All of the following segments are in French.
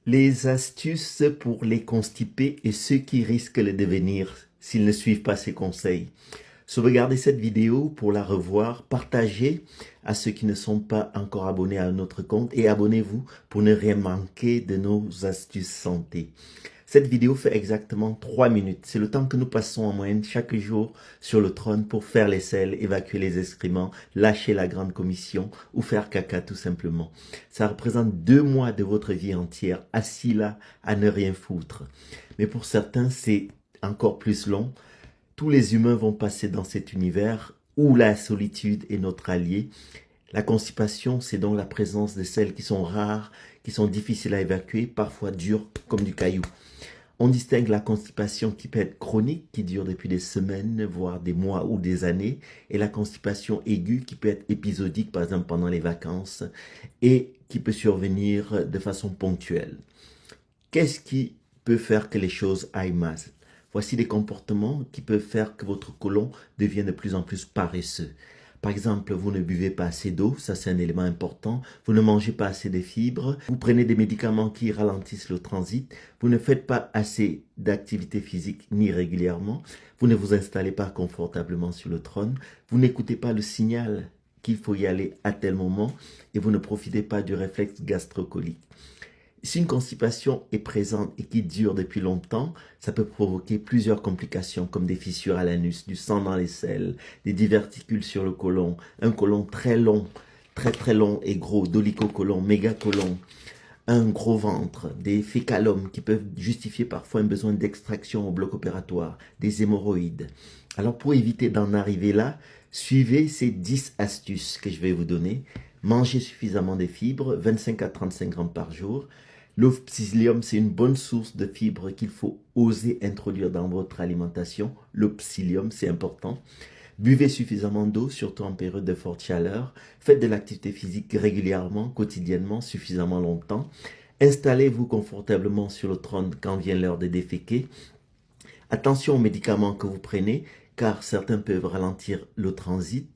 Les astuces pour les constipés et ceux qui risquent le devenir s'ils ne suivent pas ces conseils. Sauvegardez cette vidéo pour la revoir, partagez à ceux qui ne sont pas encore abonnés à notre compte et abonnez-vous pour ne rien manquer de nos astuces santé. Cette vidéo fait exactement 3 minutes. C'est le temps que nous passons en moyenne chaque jour sur le trône pour faire les selles, évacuer les excréments, lâcher la grande commission ou faire caca tout simplement. Ça représente 2 mois de votre vie entière assis là à ne rien foutre. Mais pour certains, c'est encore plus long. Tous les humains vont passer dans cet univers où la solitude est notre allié. La constipation, c'est donc la présence de celles qui sont rares, qui sont difficiles à évacuer, parfois dures comme du caillou. On distingue la constipation qui peut être chronique, qui dure depuis des semaines, voire des mois ou des années, et la constipation aiguë qui peut être épisodique, par exemple pendant les vacances, et qui peut survenir de façon ponctuelle. Qu'est-ce qui peut faire que les choses aillent mal? Voici des comportements qui peuvent faire que votre côlon devienne de plus en plus paresseux. Par exemple, vous ne buvez pas assez d'eau, ça c'est un élément important. Vous ne mangez pas assez de fibres. Vous prenez des médicaments qui ralentissent le transit. Vous ne faites pas assez d'activité physique ni régulièrement. Vous ne vous installez pas confortablement sur le trône. Vous n'écoutez pas le signal qu'il faut y aller à tel moment et vous ne profitez pas du réflexe gastrocolique. Si une constipation est présente et qui dure depuis longtemps, ça peut provoquer plusieurs complications comme des fissures à l'anus, du sang dans les selles, des diverticules sur le côlon, un côlon très long, très long et gros, dolichocolon, mégacolon, un gros ventre, des fécalomes qui peuvent justifier parfois un besoin d'extraction au bloc opératoire, des hémorroïdes. Alors pour éviter d'en arriver là, suivez ces 10 astuces que je vais vous donner. Mangez suffisamment de fibres, 25 à 35 grammes par jour. Le psyllium, c'est une bonne source de fibres qu'il faut oser introduire dans votre alimentation. Le psyllium, c'est important. Buvez suffisamment d'eau, surtout en période de forte chaleur. Faites de l'activité physique régulièrement, quotidiennement, suffisamment longtemps. Installez-vous confortablement sur le trône quand vient l'heure de déféquer. Attention aux médicaments que vous prenez, car certains peuvent ralentir le transit.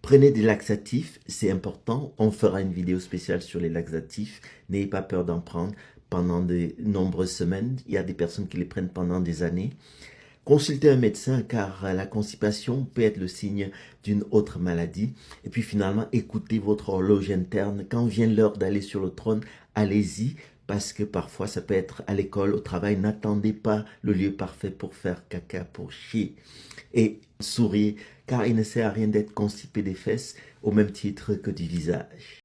Prenez des laxatifs, c'est important. On fera une vidéo spéciale sur les laxatifs. N'ayez pas peur d'en prendre pendant de nombreuses semaines. Il y a des personnes qui les prennent pendant des années. Consultez un médecin car la constipation peut être le signe d'une autre maladie. Et puis finalement, écoutez votre horloge interne. Quand vient l'heure d'aller sur le trône, allez-y parce que parfois ça peut être à l'école, au travail. N'attendez pas le lieu parfait pour faire caca, pour chier. Et souriez car il ne sert à rien d'être constipé des fesses au même titre que du visage.